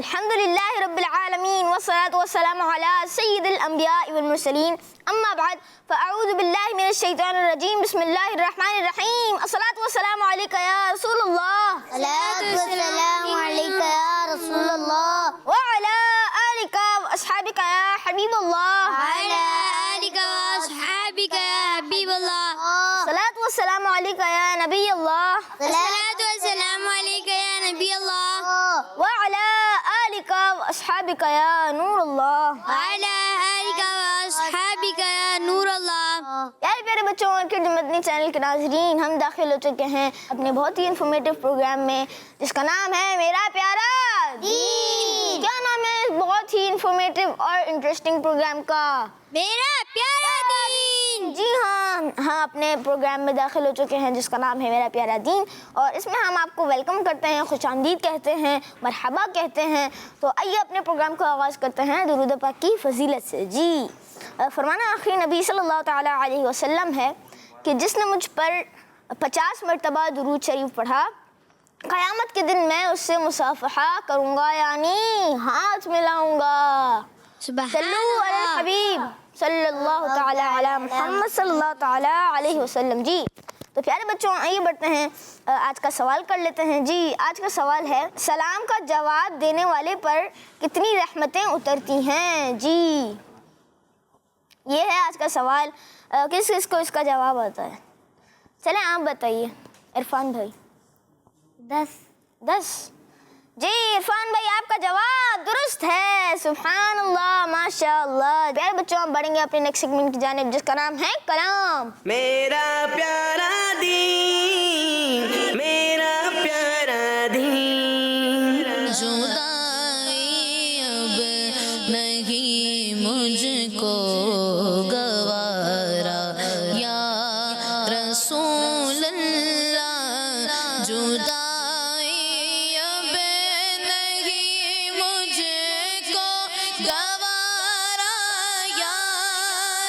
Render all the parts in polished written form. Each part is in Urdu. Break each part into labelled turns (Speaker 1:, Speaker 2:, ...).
Speaker 1: الحمد للہ رب العالمین والصلاة والسلام علی سید الانبیاء والمرسلین اما بعد فاعوذ باللہ من الشیطان الرجیم بسم اللہ الرحمن الرحیم الصلاة والسلام علیکہ یا رسول اللہ
Speaker 2: الصلاة والسلام علیکہ یا رسول اللہ
Speaker 1: وعلی آلکہ واصحابکہ یا حبیب اللہ
Speaker 2: وعلی آلکہ واصحابکہ یا حبیب اللہ
Speaker 1: الصلاة والسلام علیکہ یا نبی اللہ
Speaker 2: الصلاة والسلام علیکہ یا نبی اللہ
Speaker 1: وعلی آلکہ واصحابکہ یا نور اللہ
Speaker 2: وعلی آلکہ واصحابکہ یا نور اللہ۔
Speaker 1: پیارے پیارے بچوں اور کرد مدنی چینل کے ناظرین، ہم داخل ہو چکے ہیں اپنے بہت ہی انفارمیٹیو پروگرام میں جس کا نام ہے میرا پیارا دین۔ کیا نام ہے اس بہت ہی انفارمیٹیو اور انٹرسٹنگ پروگرام کا؟
Speaker 2: میرا پیارا دین۔
Speaker 1: جی ہاں، ہم اپنے پروگرام میں داخل ہو چکے ہیں جس کا نام ہے میرا پیارا دین، اور اس میں ہم آپ کو ویلکم کرتے ہیں، خوش آمدید کہتے ہیں، مرحبا کہتے ہیں۔ تو آئیے اپنے پروگرام کو آغاز کرتے ہیں درود پاک کی فضیلت سے۔ جی، فرمانا آخری نبی صلی اللہ تعالیٰ علیہ وسلم ہے کہ جس نے مجھ پر 50 مرتبہ درود شریف پڑھا، قیامت کے دن میں اس سے مصافحہ کروں گا، یعنی ہاتھ ملاؤں گا۔ صلو علی الحبیب صلی اللہ تعالیٰ علی محمد صلی اللہ تعالیٰ علیہ وسلم۔ جی تو پیارے بچوں، آئیے بڑھتے ہیں، آج کا سوال کر لیتے ہیں۔ جی آج کا سوال ہے، سلام کا جواب دینے والے پر کتنی رحمتیں اترتی ہیں؟ جی یہ ہے آج کا سوال۔ کس کس کو اس کا جواب آتا ہے؟ چلیں آپ بتائیے، عرفان بھائی۔ 10۔ جی عرفان بھائی، آپ کا جواب درست ہے، سبحان اللہ، ماشاء اللہ۔ پیارے بچوں، ہم بڑھیں گے اپنے نیکسٹ سیگمنٹ کی جانب جس کا نام ہے کلام۔
Speaker 3: میرا پیارا دین، میرا پیارا دین،
Speaker 4: جدائی اب نہیں مجھ کو گوارا یا رسول اللہ، جدائی اب نہیں مجھ کو گوارا یا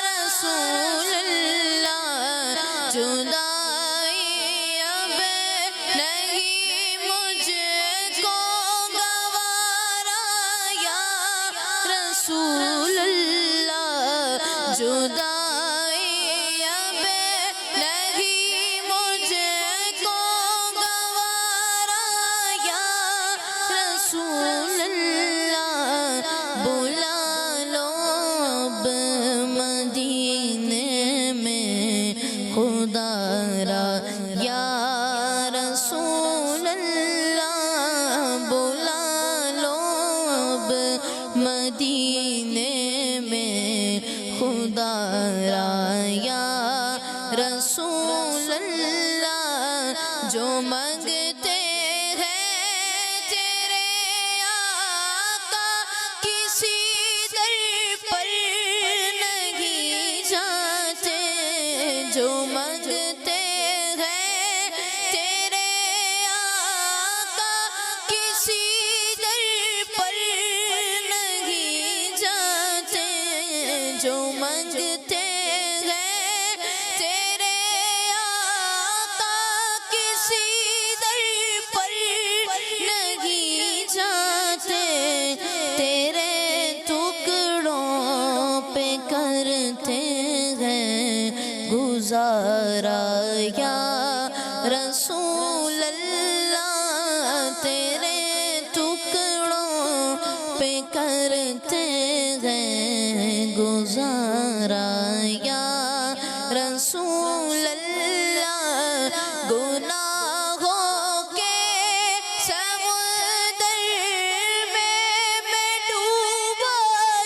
Speaker 4: رسول اللہ، جدائی اب نہیں مجھ کو گوارا یا رسول اللہ، جدائی اب نہیں مجھ کو گوارا یا رسول اللہ، بلا لو اب مدینے میں خدا را یا رسول اللہ، بلا لو اب مدینے میں خدا را یا رسول اللہ، جو منگتے ہیں تیرے آقا کسی در پر نہیں جاتے، جو منگتے ہیں تیرے آقا کسی در پر نہیں جاتے، جو منگتے ہیں تیرے آقا کسی در پر نہیں جاتے، تیرے ٹکڑوں پہ کرتے ہیں گزارا یا رسول اللہ، تیرے ٹکڑوں پہ کرتے ہیں گزارا یا رسول اللہ، گناہوں کے سمندر میں ڈوبا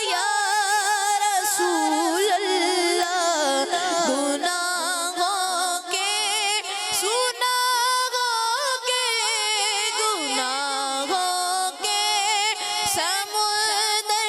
Speaker 4: یا رسول اللہ، گناہوں کے گناہوں کے سمندر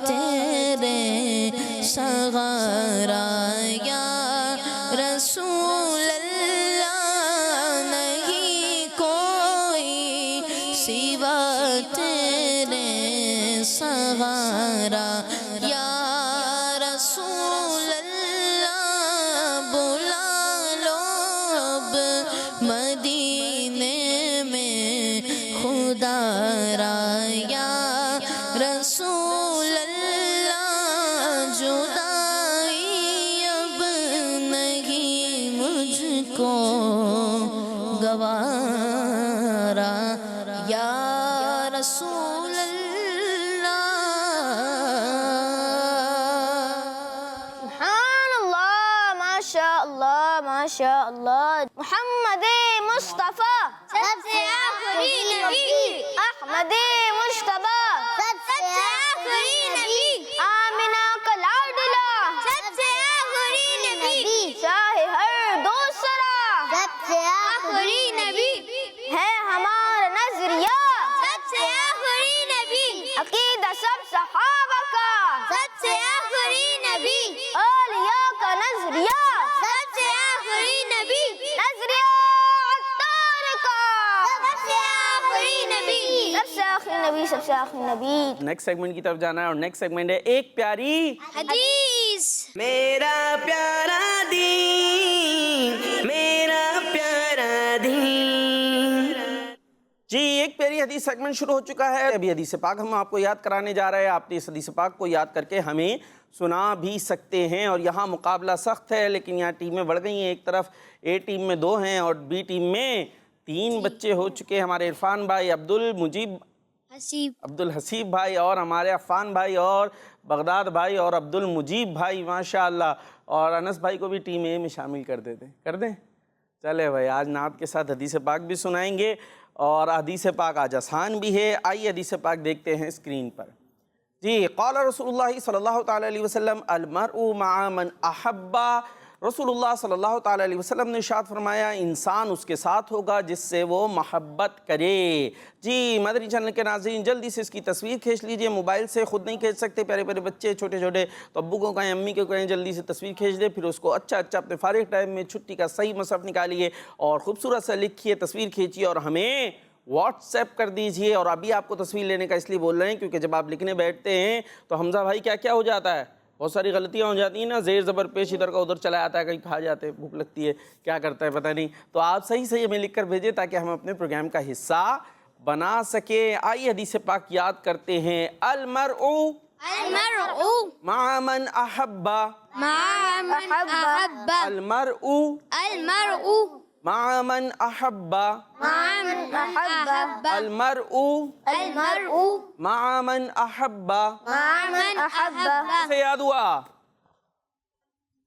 Speaker 4: تیرے سغارا یا رسول اللہ نہیں کوئی سوا تیرے سغارا یا رسول اللہ بلا لو اب مدینے میں خدا را یا رسول اللہ جدائی اب نہیں مجھ کو گوارا یا رسول اللہ.
Speaker 1: سبحان اللہ، ماشاء اللہ ماشاء اللہ. محمد مصطفیٰ
Speaker 2: سب سے آخری نبی،
Speaker 1: احمد مشتبہ
Speaker 2: سب سے آخری نبی،
Speaker 1: آمنہ کا لاڈلا
Speaker 2: سب سے آخری نبی،
Speaker 1: شاہ ہر دوسرا
Speaker 2: سب سے آخری نبی،
Speaker 1: ہے ہمارا نظریہ
Speaker 2: سب سے آخری نبی،
Speaker 1: عقیدہ سب صحابہ کا
Speaker 2: سب سے آخری نبی،
Speaker 1: اولیاء کا نظریہ
Speaker 2: سب سے آخری نبی،
Speaker 1: نظریہ عطار کا
Speaker 2: سب سے آخری نبی،
Speaker 1: سب سے آخری نبی سب سے آخری نبی.
Speaker 3: نیکسٹ سیگمنٹ کی طرف جانا ہے اور نیکسٹ سیگمنٹ ہے ایک پیاری
Speaker 2: حدیث.
Speaker 3: میرا پیارا دین، میرا پیارا دین. جی ایک پیاری حدیث سیگمنٹ شروع ہو چکا ہے. ابھی حدیث پاک ہم آپ کو یاد کرانے جا رہے ہیں. آپ نے اس حدیث پاک کو یاد کر کے ہمیں سنا بھی سکتے ہیں. اور یہاں مقابلہ سخت ہے لیکن یہاں ٹیمیں بڑھ گئی ہیں. ایک طرف اے ٹیم میں 2 ہیں اور بی ٹیم میں 3 بچے ہو چکے. ہمارے عرفان بھائی، عبدالحسیب بھائی اور ہمارے عفان بھائی اور بغداد بھائی اور عبدالمجیب بھائی ماشاءاللہ. اور انس بھائی کو بھی ٹیم اے میں شامل کر دیتے ہیں. کر دیں؟ چلے بھائی آج نعت کے ساتھ حدیث پاک بھی سنائیں گے اور حدیث پاک آج آسان بھی ہے. آئیے حدیث پاک دیکھتے ہیں اسکرین پر. جی قال رسول اللہ صلی اللہ تعالیٰ علیہ وسلم المرء مع من احبا. رسول اللہ صلی اللہ تعالیٰ علیہ وسلم نے ارشاد فرمایا انسان اس کے ساتھ ہوگا جس سے وہ محبت کرے. جی مدنی چینل کے ناظرین جلدی سے اس کی تصویر کھینچ لیجئے. موبائل سے خود نہیں کھینچ سکتے، پیارے پیارے بچے چھوٹے چھوٹے تو ابو کو کہیں امی کو کہیں جلدی سے تصویر کھینچ دے. پھر اس کو اچھا اپنے فارغ ٹائم میں چھٹی کا صحیح مصحف نکالیے اور خوبصورت سے لکھیے، تصویر کھینچیے اور ہمیں واٹس ایپ کر دیجئے. اور ابھی آپ کو تصویر لینے کا اس لیے بول رہے ہیں کیونکہ جب آپ لکھنے بیٹھتے ہیں تو حمزہ بھائی کیا ہو جاتا ہے، بہت ساری غلطیاں ہو جاتی ہیں نا. زیر زبر پیش ادھر کا ادھر چلا جاتا ہے، کہیں کھا جاتے ہیں، بھوک لگتی ہے، کیا کرتا ہے پتہ نہیں. تو آپ صحیح ہمیں لکھ کر بھیجیں تاکہ ہم اپنے پروگرام کا حصہ بنا سکیں. آئیے حدیث پاک یاد کرتے ہیں. المرء مع من احبا.
Speaker 2: مع من أحب.
Speaker 3: المرء
Speaker 2: المرء
Speaker 3: مع من احبا.
Speaker 2: مع من أحب.
Speaker 3: المرء
Speaker 2: المرء
Speaker 3: مع من احبا.
Speaker 2: مع من أحب.
Speaker 3: سے یاد ہوا؟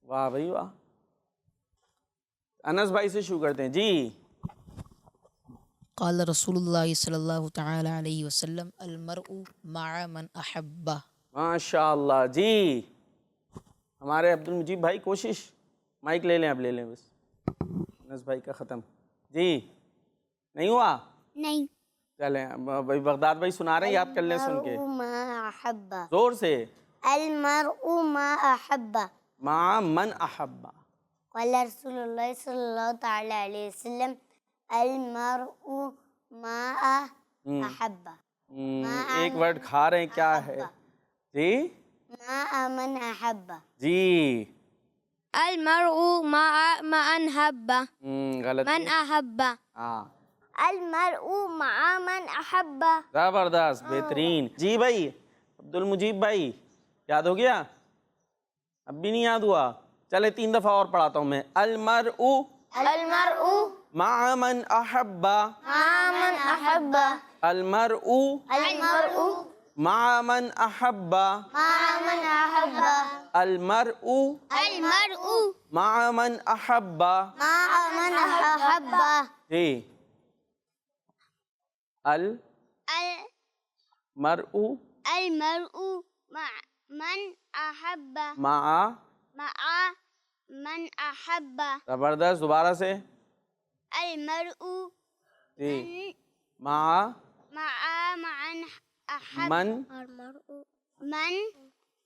Speaker 3: واہ بھائی واہ. انس بھائی سے شروع کرتے ہیں. جی
Speaker 4: قال رسول اللہ صلی اللہ تعالی علیہ وسلم المرء مع من احب.
Speaker 3: ماشاء اللہ. جی ہمارے عبدالمجیب بھائی کوشش، مائک لے لیں، اب لے لیں بس. انس بھائی کا ختم. جی نہیں ہوا؟
Speaker 2: نہیں.
Speaker 3: چلیں بھائی بغداد بھائی سنا رہے ہیں، یاد کر لیں سن کے
Speaker 2: ما أحب.
Speaker 3: زور سے.
Speaker 2: المرء ما أحب.
Speaker 3: مع من احبا.
Speaker 2: قال رسول الله صلى الله تعالى عليه وسلم المرء ما أحب.
Speaker 3: ایک ورڈ کھا رہے ہیں، کیا ہے؟ جی
Speaker 2: ما من أحب.
Speaker 3: جی
Speaker 2: المرء مع من أحب.
Speaker 3: غلط
Speaker 2: من أحب.
Speaker 3: ہاں
Speaker 2: المرء مع من أحب.
Speaker 3: زبردست، بہترین. جی بھائی عبدالمجیب بھائی یاد ہو گیا؟ اب بھی نہیں یاد ہوا؟ چلے 3 دفعہ اور پڑھاتا ہوں میں. المرء مع من احبا.
Speaker 1: مع من احب.
Speaker 3: المرء مع من احبا.
Speaker 1: مع من احب.
Speaker 3: المرء مع من احبا.
Speaker 1: مع من احب.
Speaker 3: جی المرء
Speaker 2: المرء مع من أحب.
Speaker 3: مع
Speaker 2: مع من أحب.
Speaker 3: زبردست. دوبارہ سے.
Speaker 2: المرء
Speaker 3: جی مع
Speaker 2: مع من أحب.
Speaker 3: من
Speaker 2: المرء من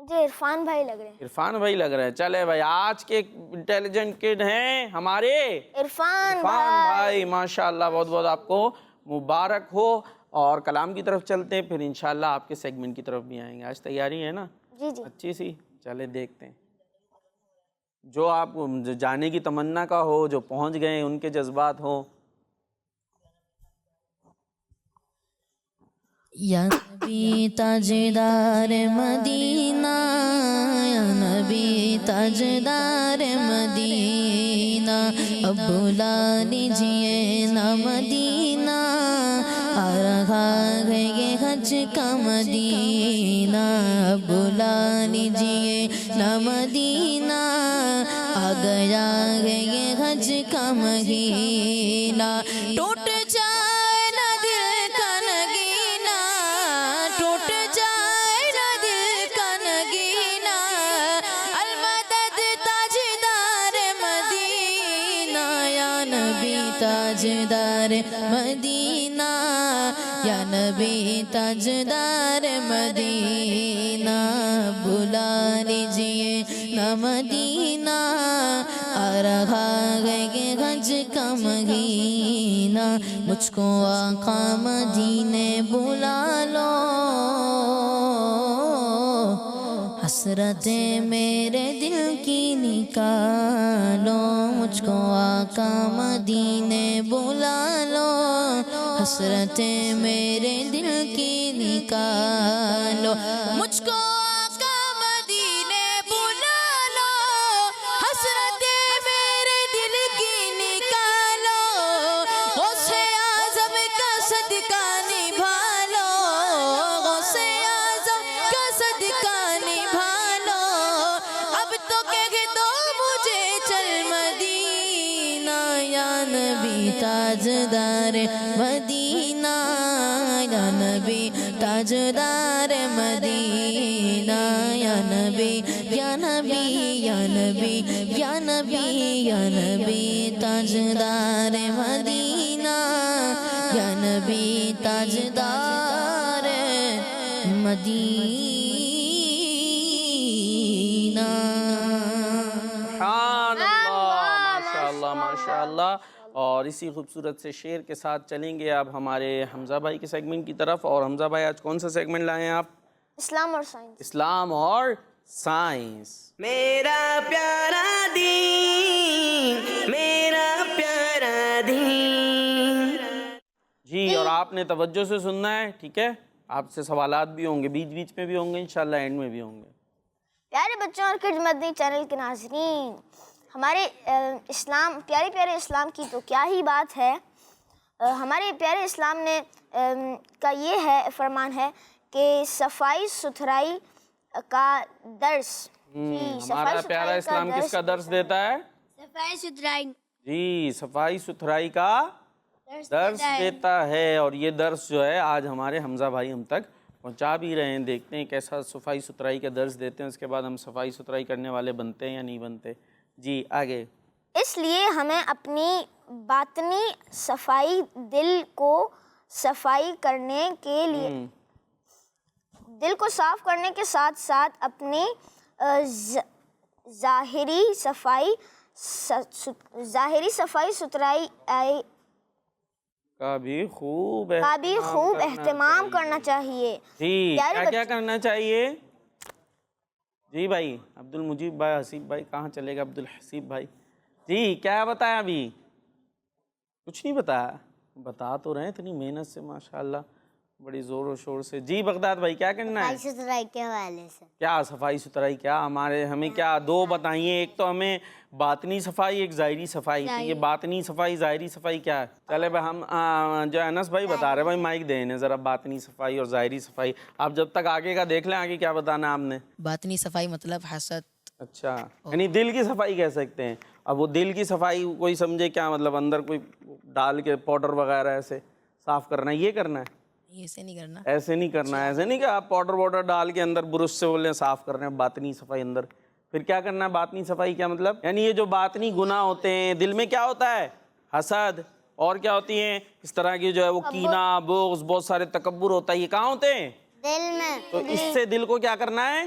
Speaker 1: مجھے عرفان بھائی لگ رہے ہیں.
Speaker 3: عرفان بھائی لگ رہے ہیں. چلے بھائی آج کے انٹیلیجنٹ کڈ ہیں ہمارے
Speaker 1: عرفان
Speaker 3: بھائی. ماشاءاللہ بہت بہت آپ کو مبارک ہو. اور کلام کی طرف چلتے ہیں پھر انشاءاللہ آپ کے سیگمنٹ کی طرف بھی آئیں گے. آج تیاری ہے نا
Speaker 1: جی جی.
Speaker 3: اچھی سی؟ چلے دیکھتے ہیں جو آپ جانے کی تمنا کا ہو, جو پہنچ گئے ان کے جذبات ہوں.
Speaker 4: یا نبی تاجدار مدینہ, یا نبی تاجدار مدینہ, اب بلا لیجیے نا مدینہ, آ رہا ہے یہ حج کا مدینہ, اب بلا لیجیے نا مدینہ, آ گیا ہے یہ حج کا مہینہ. ٹوٹ جائے نا دل کا نگینہ, ٹوٹ جائے نا دل کا نگینہ, المدد تاجدار مدینہ, یا نبی تاجدار مدینہ, یا نبی تاجدار مدینہ, بلا لیجیے نا مدینہ, آ رہا ہے یہ حج کا مہینہ. مجھ کو آقا مدینے بلا لو, حسرتیں میرے دل کی نکالو. مجھ کو آقا مدینے بلا لو, حسرتیں میرے دل کی نکالو. مجھ کو آقا مدینے بلا لو, حسرتیں میرے دل کی نکالو. غوث اعظم کا صدقہ نبھا لو, غوث اعظم کا صدقہ نبھا لو. اب تو کہہ دو مجھے چل مدینہ, یا نبی تاجدار مدینہ, یا نبی تاجدار مدینہ, یا نبی یا نبی یا نبی یا نبی یا نبی تاجدار مدینہ, یا نبی تاجدار مدینہ.
Speaker 3: سبحان اللہ, ماشاءاللہ ماشاءاللہ. اور اسی خوبصورت سے شعر کے ساتھ چلیں گے اب ہمارے حمزہ بھائی کے سیگمنٹ کی طرف. اور حمزہ بھائی آج کون سا سیگمنٹ لائے ہیں آپ؟
Speaker 1: اسلام اور سائنس.
Speaker 3: اسلام اور سائنس.
Speaker 5: میرا پیارا دین, میرا پیارا دین.
Speaker 3: جی اور آپ نے توجہ سے سننا ہے, ٹھیک ہے؟ آپ سے سوالات بھی ہوں گے, بیچ بیچ میں بھی ہوں گے, انشاءاللہ اینڈ میں بھی ہوں گے.
Speaker 1: پیارے بچوں اور کڈز مدنی چینل کے ناظرین, ہمارے اسلام, پیارے پیارے اسلام کی تو کیا ہی بات ہے. ہمارے پیارے اسلام نے کا یہ ہے فرمان ہے کہ صفائی ستھرائی کا درس.
Speaker 3: ہمارا پیارا اسلام کس کا درس دیتا ہے؟
Speaker 2: صفائی ستھرائی.
Speaker 3: جی صفائی ستھرائی کا درس دیتا ہے. اور یہ درس جو ہے آج ہمارے حمزہ بھائی ہم تک پہنچا بھی رہے ہیں. دیکھتے ہیں کیسا صفائی ستھرائی کا درس دیتے ہیں, اس کے بعد ہم صفائی ستھرائی کرنے والے بنتے ہیں یا نہیں بنتے. جی آگے.
Speaker 1: اس لیے ہمیں اپنی باطنی صفائی, دل کو صفائی کرنے کے لیے, دل کو صاف کرنے کے ساتھ ساتھ اپنی ظاہری صفائی ستھرائی
Speaker 3: کا بھی خوب
Speaker 1: اہتمام کرنا چاہیے.
Speaker 3: جی کیا کیا کرنا چاہیے؟ جی بھائی عبد المجیب بھائی, حسیب بھائی کہاں چلے گا؟ عبد الحسیب بھائی جی کیا بتایا؟ ابھی کچھ نہیں بتایا, بتا تو رہے ہیں اتنی محنت سے ماشاءاللہ, بڑی زور و شور سے. جی بغداد بھائی کیا کرنا ہے؟
Speaker 6: صفائی ستھرائی کے حوالے سے.
Speaker 3: کیا صفائی ستھرائی کیا ہمیں کیا دو بتائیے؟ ایک تو ہمیں باطنی صفائی, ایک ظاہری صفائی. تو یہ باطنی صفائی ظاہری صفائی کیا ہے؟ چلے بھائی ہم جو انس بھائی بتا رہے, بھائی مائک دیں انہیں ذرا. باطنی صفائی اور ظاہری صفائی آپ جب تک آگے کا دیکھ لیں, آگے کیا بتانا ہے آپ نے؟
Speaker 4: باطنی صفائی مطلب حسد.
Speaker 3: اچھا یعنی دل کی صفائی کہہ سکتے ہیں. اب وہ دل کی صفائی کوئی سمجھے کیا مطلب, اندر کوئی ڈال کے پاؤڈر وغیرہ ایسے صاف کرنا ہے, یہ کرنا ہے؟
Speaker 4: ایسے نہیں کرنا,
Speaker 3: ایسے نہیں کرنا ہے. ایسے نہیں کہ آپ پاؤڈر واؤڈر ڈال کے اندر برش سے بولیں صاف کر رہے ہیں. باطنی صفائی اندر. پھر کیا کرنا ہے باطنی صفائی کیا مطلب؟ یعنی یہ جو باطنی گناہ ہوتے ہیں دل میں کیا ہوتا ہے؟ حسد. اور کیا ہوتی ہیں اس طرح کی جو ہے وہ کینہ, بغض, بہت سارے تکبر ہوتا ہے, یہ کہاں ہوتے ہیں؟
Speaker 6: دل میں.
Speaker 3: تو اس سے دل کو کیا کرنا ہے؟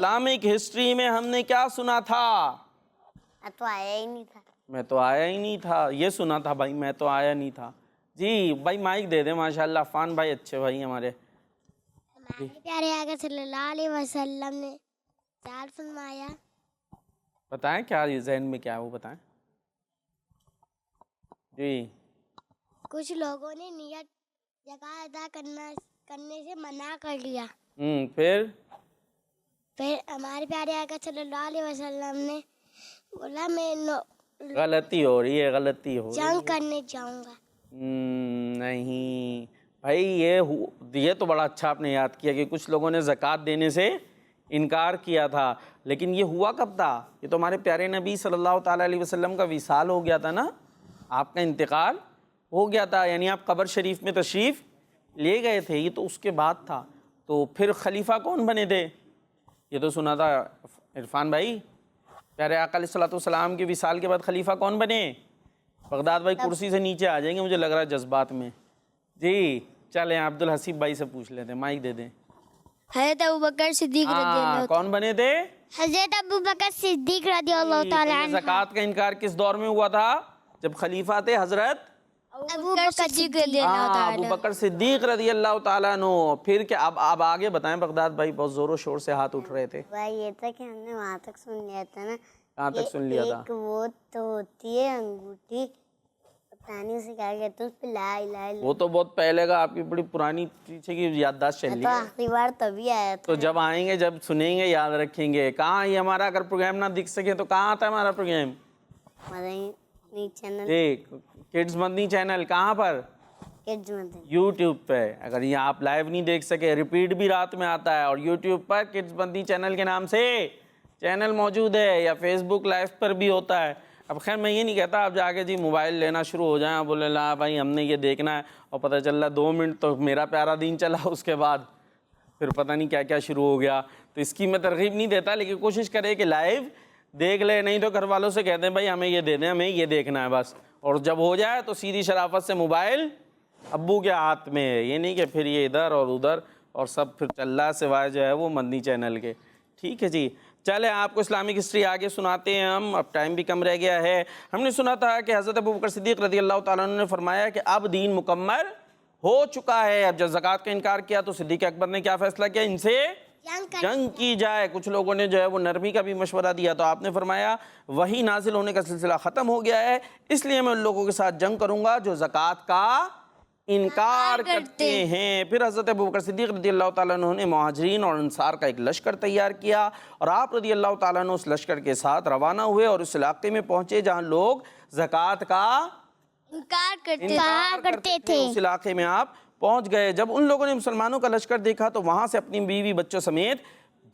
Speaker 3: اسلامک ہسٹری میں ہم نے کیا سنا تھا؟
Speaker 6: اب تو آیا ہی نہیں تھا.
Speaker 3: میں تو آیا ہی نہیں تھا. یہ سنا تھا بھائی، میں تو آیا نہیں تھا. جی بھائی مائک دے دیں. ماشاءاللہ عفان بھائی اچھے بھائی ہمارے.
Speaker 2: ہمارے پیارے آقا صلی اللہ علیہ وسلم نے ارشاد فرمایا.
Speaker 3: بتائیں کیا ذہن میں کیا ہے وہ بتائیں. جی
Speaker 2: کچھ لوگوں نے نیت زکوٰۃ ادا کرنے سے منع کر لیا.
Speaker 3: پھر
Speaker 2: ہمارے پیارے آقا صلی اللہ علیہ وسلم نے بولا میں
Speaker 3: غلطی ہو رہی ہے، غلطی ہو رہی ہے.
Speaker 2: جنگ کرنے جاؤں گا.
Speaker 3: نہیں بھائی، یہ تو بڑا اچھا آپ نے یاد کیا کہ کچھ لوگوں نے زکوٰۃ دینے سے انکار کیا تھا. لیکن یہ ہوا کب تھا؟ یہ تو ہمارے پیارے نبی صلی اللہ تعالیٰ علیہ وسلم کا وصال ہو گیا تھا نا، آپ کا انتقال ہو گیا تھا. یعنی آپ قبر شریف میں تشریف لے گئے تھے. یہ تو اس کے بعد تھا. تو پھر خلیفہ کون بنے تھے؟ یہ تو سنا تھا عرفان بھائی، پیارے آقا علیہ الصلوۃ والسلام کے وصال کے بعد خلیفہ کون بنے؟ بغداد بھائی کرسی سے نیچے آ جائیں گے مجھے لگ رہا ہے جذبات میں. جی چلیں عبدالحسیب بھائی سے پوچھ لیتے ہیں، مائک دے دیں.
Speaker 2: حضرت ابوبکر صدیق رضی اللہ
Speaker 3: کون بنے تھے؟
Speaker 2: حضرت ابوبکر صدیق رضی اللہ تعالیٰ عنہ.
Speaker 3: زکوٰۃ کا انکار کس دور میں ہوا تھا؟ جب خلیفہ تھے حضرت
Speaker 2: ابوبکر صدیق رضی اللہ تعالیٰ عنہ.
Speaker 3: ابوبکر صدیق رضی اللہ تعالیٰ عنہ. پھر کیا؟ اب آگے بتائیں. بغداد بھائی بہت زور و شور سے ہاتھ اٹھ رہے تھے.
Speaker 6: بھائی یہ تھا کہ ہم نے وہاں تک سن لیا تھا نا.
Speaker 3: کہاں تک سن لیا تھا؟
Speaker 6: ایک وہ تو ہوتی ہے انگوٹھی، پتہ نہیں اسے کیا کہتے ہیں، اس پہ لا الہ الا
Speaker 3: وہ تو بہت پہلے کا، آپ کی بڑی پرانی پیچھے کی یادداشت چل رہی
Speaker 6: تو
Speaker 3: ہے.
Speaker 6: آخری بار تبھی آیا تھا.
Speaker 3: تو جب آئیں گے، جب سنیں گے، یاد رکھیں گے. کہاں یہ ہمارا اگر پروگرام نہ دکھ سکے تو کہاں آتا ہے ہمارا پروگرام؟
Speaker 6: مدنی چینل
Speaker 3: جی کڈز مدنی چینل. کہاں پر؟
Speaker 6: کڈز مدنی.
Speaker 3: یوٹیوب پہ. اگر یہ آپ لائیو نہیں دیکھ سکے، ریپیٹ بھی رات میں آتا ہے. اور یوٹیوب پر کڈز مدنی چینل کے نام سے چینل موجود ہے، یا فیس بک لائیو پر بھی ہوتا ہے. اب خیر میں یہ نہیں کہتا آپ جا کے جی موبائل لینا شروع ہو جائیں، بولے لا بھائی ہم نے یہ دیکھنا ہے، اور پتہ چل رہا 2 منٹ تو میرا پیارا دین چلا، اس کے بعد پھر پتہ نہیں کیا کیا شروع ہو گیا. تو اس کی میں ترغیب نہیں دیتا، لیکن کوشش کرے کہ لائیو دیکھ لے. نہیں تو گھر والوں سے کہتے ہیں بھائی ہمیں یہ دے دیں، ہمیں یہ دیکھنا ہے بس. اور جب ہو جائے تو سیدھی شرافت سے موبائل ابو کے ہاتھ میں ہے. یہ نہیں کہ پھر یہ ادھر اور ادھر اور سب پھر چل رہا ہے سوائے جو ہے وہ مدنی چینل کے. ٹھیک ہے جی، چلیں آپ کو اسلامک ہسٹری آگے سناتے ہیں ہم. اب ٹائم بھی کم رہ گیا ہے. ہم نے سنا تھا کہ حضرت ابوبکر صدیق رضی اللہ تعالیٰ عنہ نے فرمایا کہ اب دین مکمل ہو چکا ہے. اب جب زکوٰۃ کا انکار کیا تو صدیق اکبر نے کیا فیصلہ کیا؟ ان سے جنگ کی جائے. کچھ لوگوں نے جو ہے وہ نرمی کا بھی مشورہ دیا. تو آپ نے فرمایا وہی نازل ہونے کا سلسلہ ختم ہو گیا ہے، اس لیے میں ان لوگوں کے ساتھ جنگ کروں گا جو زکوٰۃ کا انکار کرتے ہیں. پھر حضرت ابوبکر صدیق رضی اللہ تعالیٰ عنہ نے مہاجرین اور انصار کا ایک لشکر تیار کیا، اور آپ رضی اللہ تعالیٰ عنہ اس لشکر کے ساتھ روانہ ہوئے اور اس علاقے میں پہنچے جہاں لوگ زکوٰۃ کا
Speaker 2: انکار
Speaker 3: کرتے تھے. اس علاقے میں آپ پہنچ گئے. جب ان لوگوں نے مسلمانوں کا لشکر دیکھا تو وہاں سے اپنی بیوی بچوں سمیت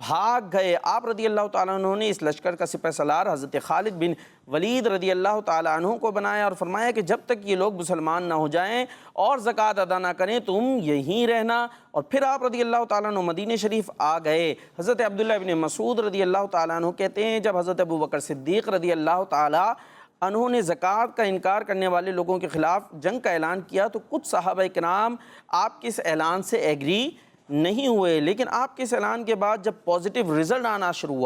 Speaker 3: بھاگ گئے. آپ رضی اللہ تعالیٰ عنہ نے اس لشکر کا سپہ سالار حضرت خالد بن ولید رضی اللہ تعالیٰ عنہ کو بنایا اور فرمایا کہ جب تک یہ لوگ مسلمان نہ ہو جائیں اور زکوٰۃ ادا نہ کریں تم یہیں رہنا. اور پھر آپ رضی اللہ تعالیٰ عنہ مدینہ شریف آ گئے. حضرت عبداللہ بن مسعود رضی اللہ تعالیٰ عنہ کہتے ہیں جب حضرت ابوبکر صدیق رضی اللہ تعالیٰ عنہ نے زکوٰۃ کا انکار کرنے والے لوگوں کے خلاف جنگ کا اعلان کیا تو کچھ صحابہ کرام آپ کے اس اعلان سے ایگری نہیں ہوئے. لیکن آپ کے اس اعلان کے بعد جب پازیٹیو رزلٹ آنا شروع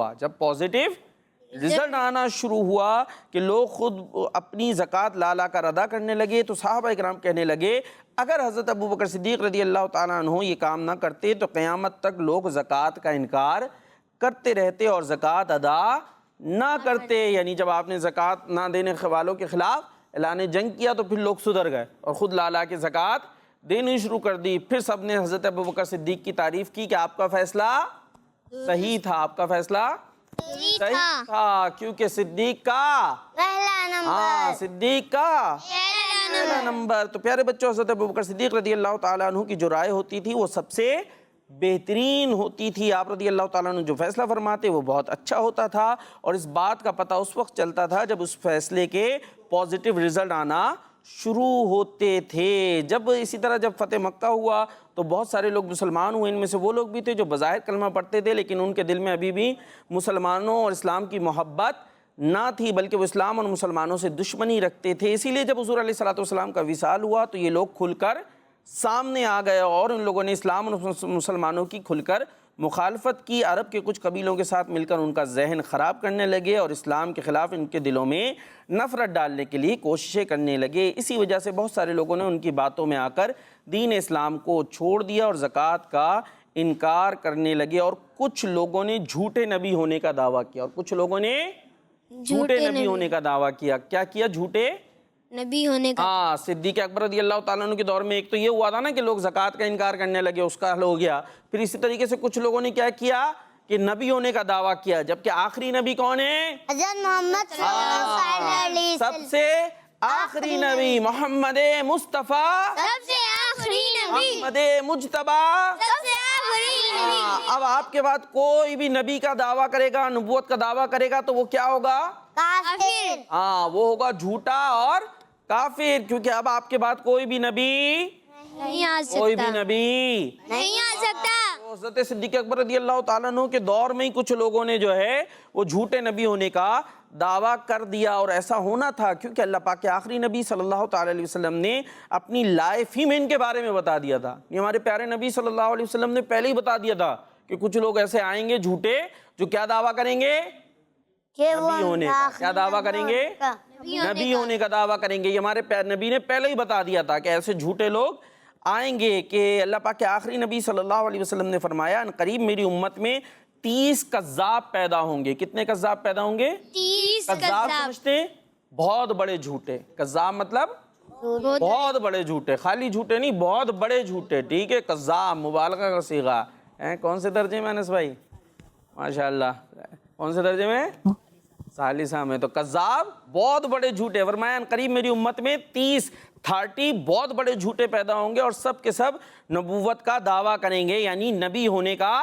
Speaker 3: ہوا کہ لوگ خود اپنی زکوٰۃ لا کر ادا کرنے لگے تو صحابہ کرام کہنے لگے اگر حضرت ابوبکر صدیق رضی اللہ تعالیٰ عنہ یہ کام نہ کرتے تو قیامت تک لوگ زکوٰۃ کا انکار کرتے رہتے اور زکوٰۃ ادا نہ کرتے. یعنی جب آپ نے زکوٰۃ نہ دینے والوں کے خلاف اعلان جنگ کیا تو پھر لوگ سدھر گئے اور خود لا کے زکوٰۃ دینی شروع کر دی. پھر سب نے حضرت ابوبکر صدیق کی تعریف کی کہ آپ کا فیصلہ صحیح تھا، آپ کا فیصلہ صحیح تھا، کیونکہ صدیق کا پہلا نمبر. تو پیارے بچوں، حضرت ابوبکر صدیق رضی اللہ تعالیٰ عنہ کی جو رائے ہوتی تھی وہ سب سے بہترین ہوتی تھی. آپ رضی اللہ تعالیٰ عنہ جو فیصلہ فرماتے وہ بہت اچھا ہوتا تھا، اور اس بات کا پتہ اس وقت چلتا تھا جب اس فیصلے کے پازیٹیو رزلٹ آنا شروع ہوتے تھے. جب اسی طرح جب فتح مکہ ہوا تو بہت سارے لوگ مسلمان ہوئے. ان میں سے وہ لوگ بھی تھے جو بظاہر کلمہ پڑھتے تھے لیکن ان کے دل میں ابھی بھی مسلمانوں اور اسلام کی محبت نہ تھی، بلکہ وہ اسلام اور مسلمانوں سے دشمنی رکھتے تھے. اسی لیے جب حضور علیہ الصلوۃ والسلام کا وصال ہوا تو یہ لوگ کھل کر سامنے آ گئے اور ان لوگوں نے اسلام اور مسلمانوں کی کھل کر مخالفت کی، عرب کے کچھ قبیلوں کے ساتھ مل کر ان کا ذہن خراب کرنے لگے اور اسلام کے خلاف ان کے دلوں میں نفرت ڈالنے کے لیے کوششیں کرنے لگے۔ اسی وجہ سے بہت سارے لوگوں نے ان کی باتوں میں آ کر دین اسلام کو چھوڑ دیا اور زکوٰۃ کا انکار کرنے لگے، اور کچھ لوگوں نے جھوٹے نبی ہونے کا دعویٰ کیا، اور کچھ لوگوں نے جھوٹے نبی ہونے کا دعویٰ کیا۔ کیا کیا؟ جھوٹے
Speaker 2: نبی ہونے کا۔
Speaker 3: ہاں، صدیق اکبر رضی اللہ تعالیٰ عنہ کے دور میں ایک تو یہ ہوا تھا نا کہ لوگ زکوٰۃ کا انکار کرنے لگے، اس کا حل ہو گیا۔ پھر اسی طریقے سے کچھ لوگوں نے کیا کیا کہ نبی ہونے کا دعویٰ کیا، جبکہ آخری نبی کون ہے؟
Speaker 6: حضرت محمد صلی اللہ علیہ وسلم،
Speaker 3: سب سے آخری نبی محمد مصطفیٰ،
Speaker 2: سب سے آخری نبی،
Speaker 3: محمد مجتبیٰ۔
Speaker 2: سب سے آخری نبی۔
Speaker 3: اب آپ کے بعد کوئی بھی نبی کا دعویٰ کرے گا، نبوت کا دعویٰ کرے گا، تو وہ کیا ہوگا؟
Speaker 6: کافر۔
Speaker 3: ہاں، وہ ہوگا جھوٹا اور کافر، کیونکہ اب آپ کے بعد کوئی بھی نبی،
Speaker 2: نہیں آ
Speaker 3: کوئی بھی
Speaker 2: سکتا،
Speaker 3: نبی
Speaker 2: نہیں آ سکتا۔
Speaker 3: حضرت صدیق اکبر رضی اللہ تعالیٰ عنہ کے دور میں ہی کچھ لوگوں نے جو ہے وہ جھوٹے نبی ہونے کا دعویٰ کر دیا، اور ایسا ہونا تھا کیونکہ اللہ پاک کے آخری نبی صلی اللہ تعالیٰ علیہ وسلم نے اپنی لائف ہی میں ان کے بارے میں بتا دیا تھا۔ یہ ہمارے پیارے نبی صلی اللہ علیہ وسلم نے پہلے ہی بتا دیا تھا کہ کچھ لوگ ایسے آئیں گے جھوٹے جو کیا دعویٰ کریں گے؟ نبی ہونے کا۔ کیا دعویٰ کریں گے؟ نبی ہونے کا دعویٰ کریں گے۔ یہ ہمارے پیارے نبی نے پہلے ہی بتا دیا تھا کہ ایسے جھوٹے لوگ آئیں گے، کہ اللہ پاک کے آخری نبی صلی اللہ علیہ وسلم نے فرمایا ان قریب میری امت میں 30 کذاب پیدا ہوں گے۔ کتنے کذاب پیدا ہوں گے؟
Speaker 2: 30
Speaker 3: کذاب
Speaker 2: کذاب۔
Speaker 3: سمجھتے ہیں؟ بہت بڑے جھوٹے۔ کذاب مطلب بہت بڑے جھوٹے، خالی جھوٹے نہیں، بہت بڑے جھوٹے، ٹھیک ہے؟ کذاب مبالغہ کا صیغہ ہے۔ کون سے درجے میں انس بھائی؟ ماشاءاللہ، کون سے درجے میں؟ ثالثہ میں۔ تو کذاب بہت بڑے جھوٹے، فرمایا ان قریب میری امت میں 30 بہت بڑے جھوٹے پیدا ہوں گے، اور سب کے سب نبوت کا دعویٰ کریں گے، یعنی نبی ہونے کا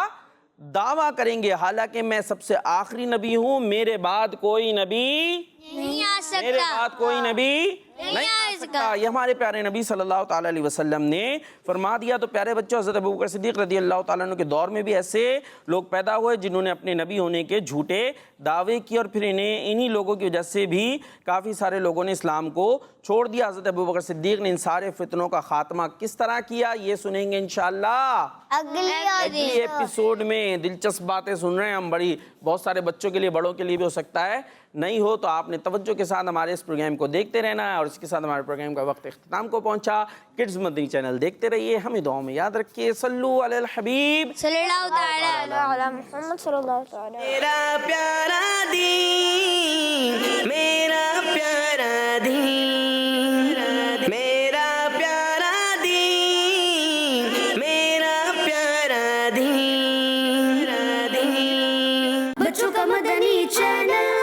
Speaker 3: دعویٰ کریں گے، حالانکہ میں سب سے آخری نبی ہوں، میرے بعد کوئی نبی
Speaker 2: نہیں آ
Speaker 3: میرے
Speaker 2: سکتا،
Speaker 3: بعد کوئی نبی نہیں آ سکتا۔ یہ ہمارے پیارے نبی صلی اللہ تعالیٰ علیہ وسلم نے فرما دیا۔ تو پیارے بچوں، حضرت ابوبکر صدیق رضی اللہ تعالیٰ عنہ کے دور میں بھی ایسے لوگ پیدا ہوئے جنہوں نے اپنے نبی ہونے کے جھوٹے دعوے کیے، اور پھر انہی لوگوں کی وجہ سے بھی کافی سارے لوگوں نے اسلام کو چھوڑ دیا۔ حضرت ابوبکر صدیق نے ان سارے فتنوں کا خاتمہ کس طرح کیا، یہ سنیں گے انشاءاللہ اگلی ایپیسوڈ میں۔ دلچسپ باتیں سن رہے ہیں ہم، بڑی بہت سارے بچوں کے لیے، بڑوں کے لیے بھی ہو سکتا ہے، نہیں ہو تو آپ نے توجہ کے ساتھ ہمارے اس پروگرام کو دیکھتے رہنا ہے۔ اور اس کے ساتھ ہمارے پروگرام کا وقت اختتام کو پہنچا۔ کڈز مدنی چینل دیکھتے رہیے، ہمیں دعاؤں میں یاد رکھیے۔ صلو علی الحبیب
Speaker 2: صلی اللہ تعالیٰ
Speaker 1: علی محمد صلی اللہ علیہ
Speaker 5: میرا پیارا دین، میرا پیارا دین، میرا پیارا دین، میرا پیارا دین۔ بچوں کا مدنی چینل